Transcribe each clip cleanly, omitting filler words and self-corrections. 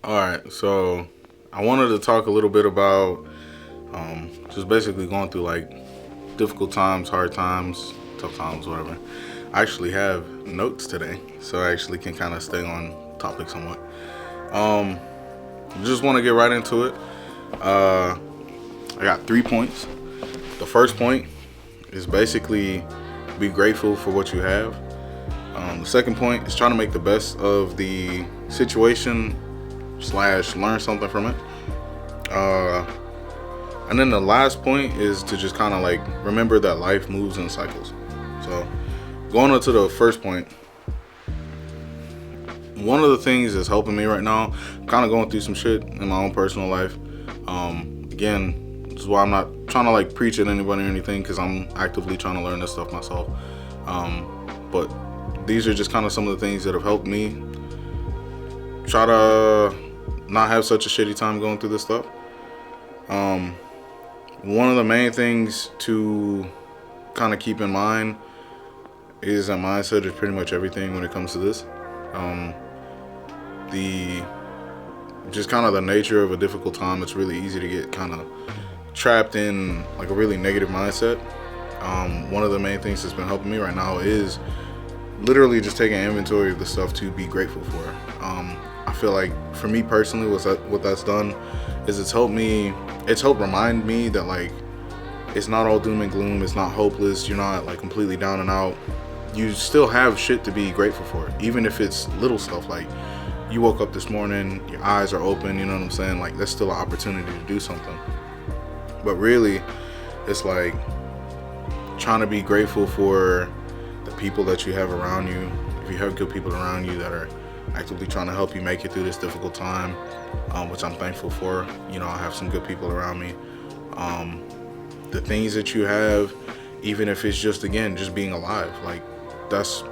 All right, so I wanted to talk a little bit about just basically going through like difficult times, hard times, tough times, whatever. I actually have notes today, so I actually can kind of stay on topic somewhat. Um, just want to get right into it. Uh, I got 3 points. The first point is basically be grateful for what you have. The second point is trying to make the best of the situation slash learn something from it. Uh, and then the last point is to just kind of like remember that life moves in cycles. So going on to the first point, one of the things that's helping me right now, I'm kind of going through some shit in my own personal life. Again, this is why I'm not trying to like preach at anybody or anything because I'm actively trying to learn this stuff myself. But these are just kind of some of the things that have helped me try to not have such a shitty time going through this stuff. Um, One of the main things to kind of keep in mind is that mindset is pretty much everything when it comes to this. Um, the just kind of the nature of a difficult time, it's really easy to get kind of trapped in like a really negative mindset. One of the main things that's been helping me right now is literally just taking inventory of the stuff to be grateful for. I feel like for me personally, what that's done is it's helped remind me that like it's not all doom and gloom. It's not hopeless. You're not like completely down and out. You still have shit to be grateful for, even if it's little stuff like you woke up this morning, your eyes are open. You know what I'm saying? Like that's still an opportunity to do something. But really, it's like trying to be grateful for the people that you have around you. If you have good people around you that are actively trying to help you make it through this difficult time, which I'm thankful for. You know, I have some good people around me. Um, the things that you have, even if it's just again just being alive, like that's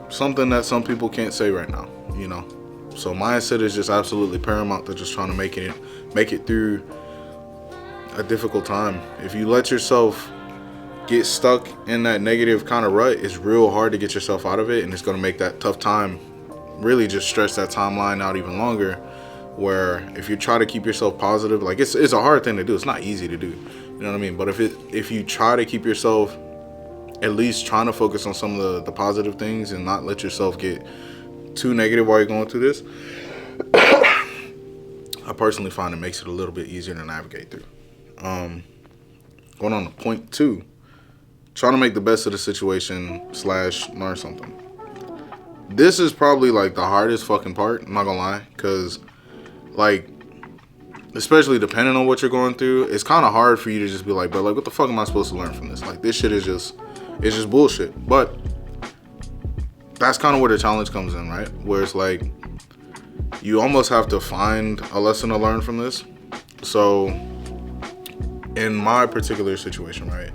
something that some people can't say right now. You know, so mindset is just absolutely paramount to just trying to make it through a difficult time. If you let yourself get stuck in that negative kind of rut, it's real hard to get yourself out of it, and it's going to make that tough time really just stretch that timeline out even longer. Where if you try to keep yourself positive, like it's a hard thing to do. It's not easy to do. You know what I mean? But if you try to keep yourself at least trying to focus on some of the positive things and not let yourself get too negative while you're going through this, I personally find it makes it a little bit easier to navigate through. Going on to point two, trying to make the best of the situation slash learn something. This is probably like the hardest fucking part. I'm not gonna lie, because like especially depending on what you're going through, it's kind of hard for you to just be like, but like, what the fuck am I supposed to learn from this? Like, this shit is it's just bullshit. But that's kind of where the challenge comes in, right? Where it's like you almost have to find a lesson to learn from this. So in my particular situation, right,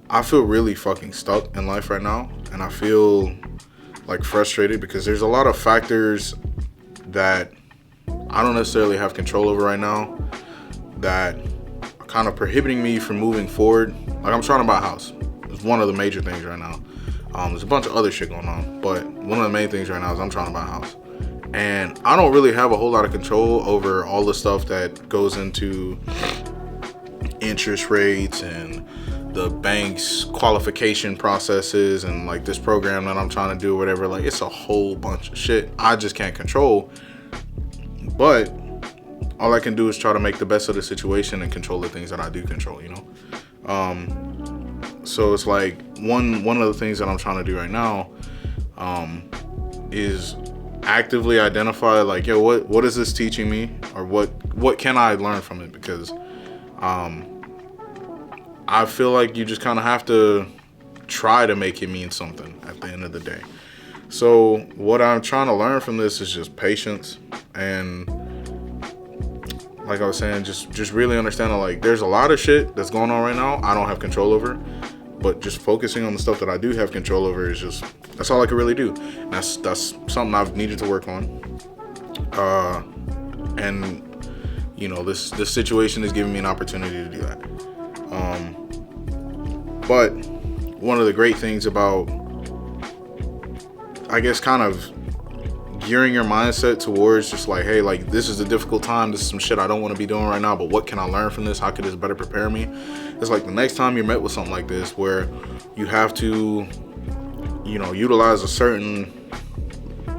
I feel really fucking stuck in life right now, and I feel like frustrated because there's a lot of factors that I don't necessarily have control over right now that are kind of prohibiting me from moving forward. Like I'm trying to buy a house. It's one of the major things right now. There's a bunch of other shit going on, but one of the main things right now is I'm trying to buy a house. And I don't really have a whole lot of control over all the stuff that goes into interest rates and the bank's qualification processes and like this program that I'm trying to do, whatever. Like it's a whole bunch of shit I just can't control. But all I can do is try to make the best of the situation and control the things that I do control, you know? So it's like one of the things that I'm trying to do right now is actively identify like, yo, what is this teaching me? Or what can I learn from it? Because I feel like you just kind of have to try to make it mean something at the end of the day. So what I'm trying to learn from this is just patience, and like I was saying, just really understanding like there's a lot of shit that's going on right now I don't have control over, but just focusing on the stuff that I do have control over is just that's all I can really do. And that's something I've needed to work on. And you know this situation is giving me an opportunity to do that. But one of the great things about I guess kind of gearing your mindset towards just like, hey, like this is a difficult time, this is some shit I don't want to be doing right now, but what can I learn from this? How could this better prepare me? It's like the next time you're met with something like this where you have to, you know, utilize a certain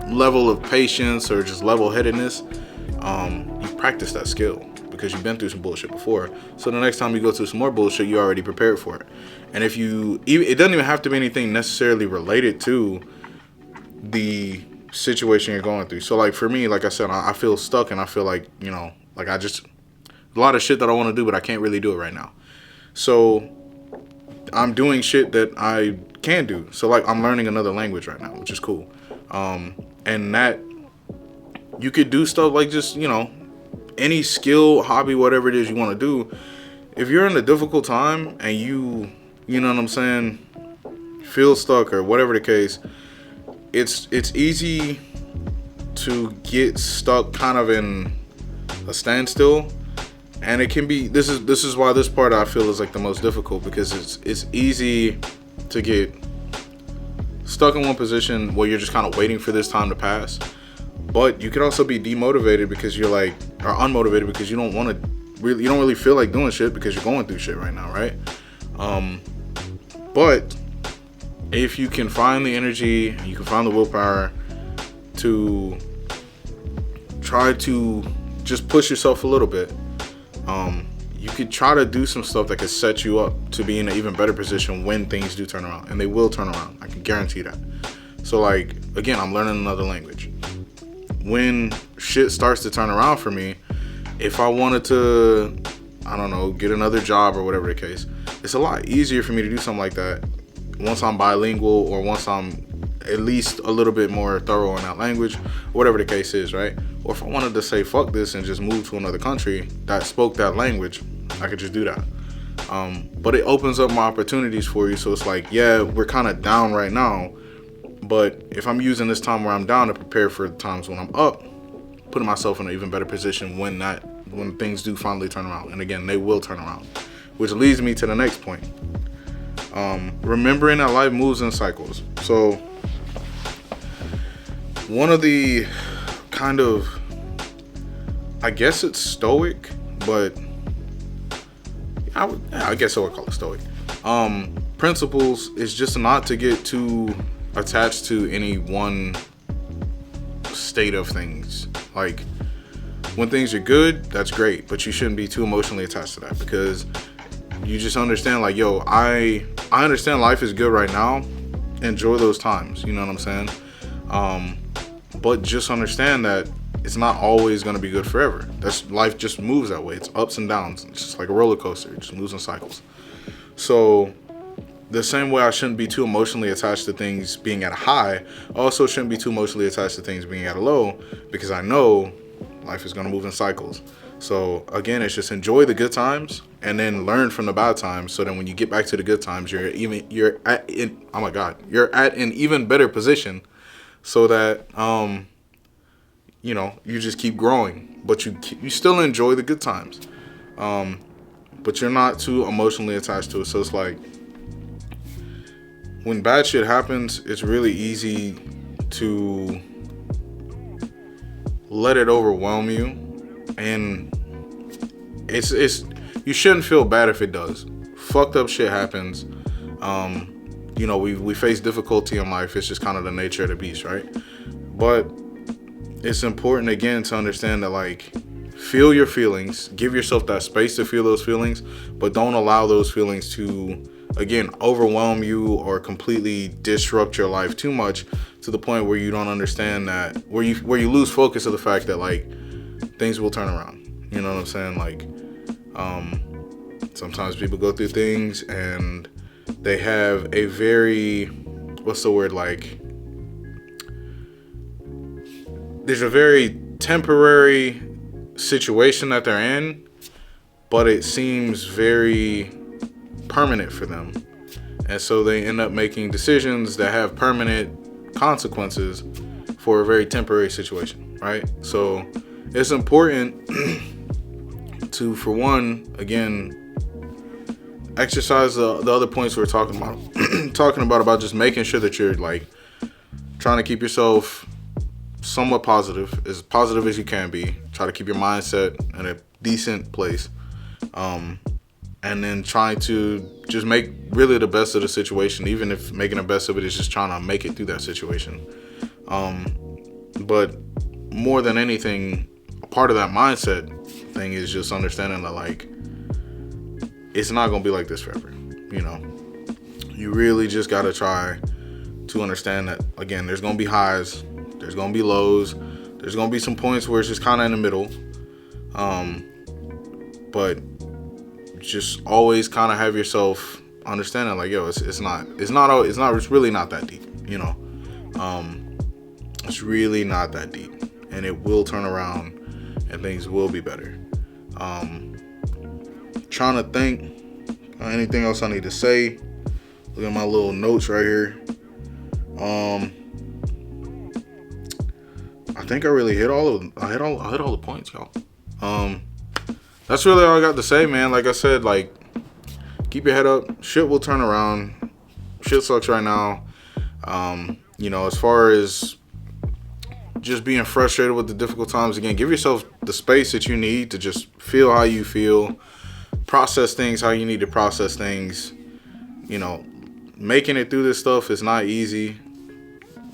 level of patience or just level-headedness, you practice that skill because you've been through some bullshit before. So the next time you go through some more bullshit, you're already prepared for it. And if it doesn't even have to be anything necessarily related to the situation you're going through. So like for me, like I said, I feel stuck and I feel like, you know, like a lot of shit that I want to do, but I can't really do it right now. So I'm doing shit that I can do. So like I'm learning another language right now, which is cool. And that you could do stuff like just, you know, any skill, hobby, whatever it is you want to do. If you're in a difficult time and you know what I'm saying, feel stuck or whatever the case, it's easy to get stuck kind of in a standstill. And it can be, this is why this part I feel is like the most difficult, because it's easy to get stuck in one position where you're just kind of waiting for this time to pass. But you can also be demotivated because you're like, or unmotivated because you don't really feel like doing shit because you're going through shit right now, right? But if you can find the energy, you can find the willpower to try to just push yourself a little bit, you could try to do some stuff that could set you up to be in an even better position when things do turn around. And they will turn around. I can guarantee that. So like, again, I'm learning another language. When shit starts to turn around for me, if I wanted to, I don't know, get another job or whatever the case, it's a lot easier for me to do something like that once I'm bilingual or once I'm at least a little bit more thorough in that language, whatever the case is, right? Or if I wanted to say fuck this and just move to another country that spoke that language, I could just do that. But it opens up more opportunities for you. So it's like, yeah, we're kind of down right now, but if I'm using this time where I'm down to prepare for the times when I'm up, putting myself in an even better position when things do finally turn around. And again, they will turn around, which leads me to the next point. Remembering that life moves in cycles. So one of the kind of, I guess it's stoic, but I guess I would call it stoic, principles is just not to get too attached to any one state of things. Like when things are good, that's great, but you shouldn't be too emotionally attached to that, because you just understand like, yo, I understand life is good right now. Enjoy those times, you know what I'm saying? But just understand that it's not always going to be good forever. Life just moves that way. It's ups and downs. It's just like a roller coaster. It just moves in cycles. So the same way I shouldn't be too emotionally attached to things being at a high, I also shouldn't be too emotionally attached to things being at a low, because I know life is going to move in cycles. So again, it's just enjoy the good times and then learn from the bad times, so that when you get back to the good times, you're at an even better position, so that you know, you just keep growing, but you still enjoy the good times, but you're not too emotionally attached to it. So it's like when bad shit happens, it's really easy to let it overwhelm you, and it's you shouldn't feel bad if it does. Fucked up shit happens. You know, we face difficulty in life. It's just kind of the nature of the beast, right? But it's important again to understand that, like, feel your feelings, give yourself that space to feel those feelings, but don't allow those feelings to, again, overwhelm you or completely disrupt your life too much to the point where you don't understand that, where you lose focus of the fact that, like, things will turn around. You know what I'm saying? Like, sometimes people go through things and they have a very, like, there's a very temporary situation that they're in, but it seems very permanent for them. And so they end up making decisions that have permanent consequences for a very temporary situation, right? So it's important to, for one, again, exercise the other points we're talking about, about just making sure that you're, like, trying to keep yourself somewhat positive, as positive as you can be. Try to keep your mindset in a decent place. And then trying to just make really the best of the situation, even if making the best of it is just trying to make it through that situation. But more than anything, a part of that mindset thing is just understanding that, like, it's not going to be like this forever. You know, you really just got to try to understand that, again, there's going to be highs, there's going to be lows, there's going to be some points where it's just kind of in the middle. But just always kind of have yourself understanding, like, yo, it's really not that deep, you know. It's really not that deep, and it will turn around and things will be better. Trying to think anything else I need to say. Look at my little notes right here. I think I really hit all the points, y'all. That's really all I got to say, man. Like I said, like, keep your head up. Shit will turn around. Shit sucks right now. You know, as far as just being frustrated with the difficult times, again, give yourself the space that you need to just feel how you feel, process things how you need to process things. You know, making it through this stuff is not easy.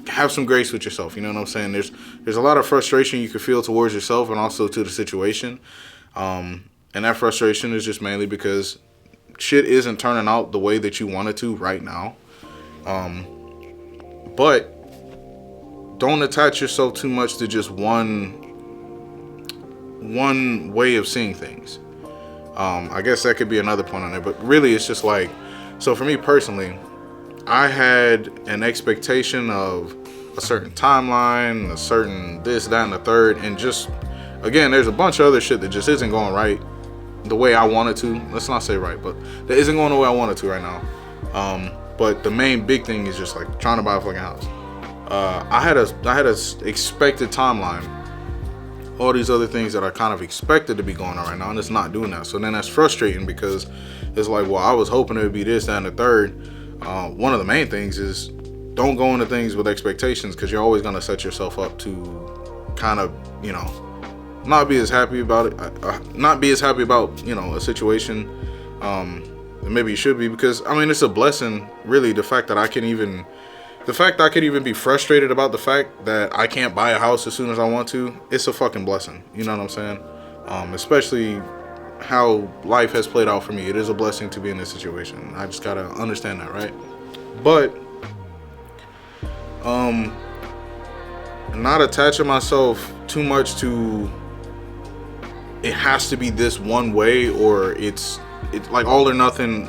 Have some grace with yourself. You know what I'm saying? There's a lot of frustration you can feel towards yourself and also to the situation. And that frustration is just mainly because shit isn't turning out the way that you want it to right now. But don't attach yourself too much to just one way of seeing things. I guess that could be another point on there, but really it's just like, so for me personally, I had an expectation of a certain timeline, a certain this, that, and the third, and just, again, there's a bunch of other shit that just isn't going right the way I wanted to. Let's not say right, but that isn't going the way I wanted to right now. But the main big thing is just like trying to buy a fucking house. I had a expected timeline. All these other things that I kind of expected to be going on right now, and it's not doing that. So then that's frustrating because it's like, well, I was hoping it would be this, that, and the third. One of the main things is don't go into things with expectations, because you're always going to set yourself up to kind of, you know, not be as happy about it, you know, a situation. Maybe you should be, because I mean, it's a blessing, really, the fact that I could even be frustrated about the fact that I can't buy a house as soon as I want to. It's a fucking blessing. You know what I'm saying? Especially how life has played out for me. It is a blessing to be in this situation. I just gotta understand that, right? But not attaching myself too much to it has to be this one way, or it's like all or nothing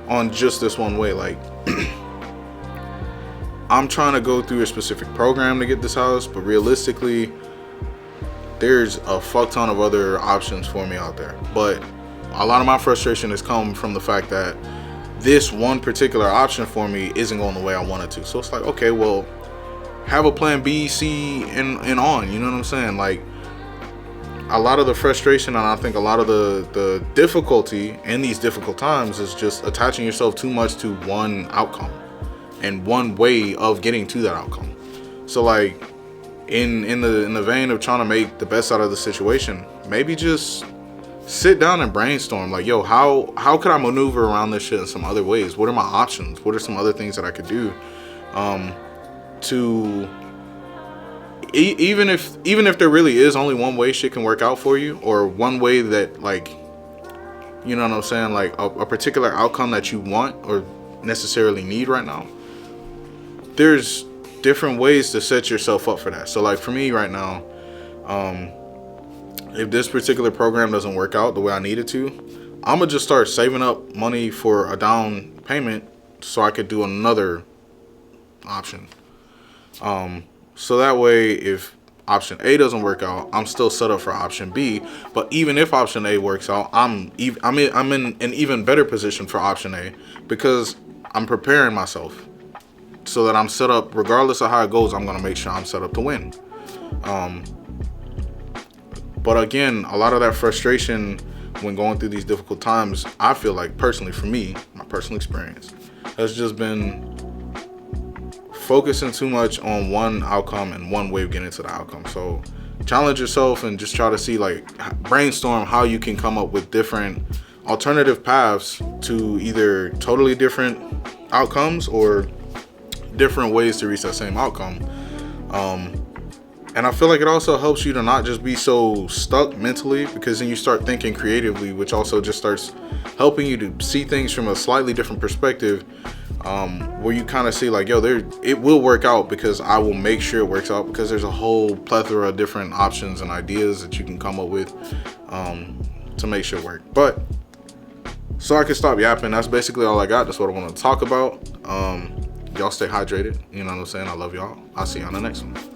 on just this one way. Like, I'm trying to go through a specific program to get this house, but realistically, there's a fuck ton of other options for me out there. But a lot of my frustration has come from the fact that this one particular option for me isn't going the way I want it to. So it's like, okay, well, have a plan B, C, and on. You know what I'm saying? Like, a lot of the frustration, and I think a lot of the difficulty in these difficult times is just attaching yourself too much to one outcome and one way of getting to that outcome. So like, in the vein of trying to make the best out of the situation, maybe just sit down and brainstorm, like, yo, how could I maneuver around this shit in some other ways? What are my options? What are some other things that I could do to even if there really is only one way shit can work out for you, or one way that, like, you know what I'm saying, like a particular outcome that you want or necessarily need right now, there's different ways to set yourself up for that. So like for me right now, if this particular program doesn't work out the way I need it to, I'm gonna just start saving up money for a down payment so I could do another option. So that way, if option A doesn't work out, I'm still set up for option B. But even if option A works out, I'm in an even better position for option A, because I'm preparing myself so that I'm set up, regardless of how it goes. I'm gonna make sure I'm set up to win. But again, a lot of that frustration when going through these difficult times, I feel like personally, for me, my personal experience, has just been focusing too much on one outcome and one way of getting to the outcome. So challenge yourself and just try to see, like, brainstorm how you can come up with different alternative paths to either totally different outcomes or different ways to reach that same outcome. And I feel like it also helps you to not just be so stuck mentally, because then you start thinking creatively, which also just starts helping you to see things from a slightly different perspective, where you kind of see like, yo, it will work out because I will make sure it works out, because there's a whole plethora of different options and ideas that you can come up with to make shit work. But so I can stop yapping, that's basically all I got. That's what I want to talk about. Y'all stay hydrated. You know what I'm saying? I love y'all. I'll see you on the next one.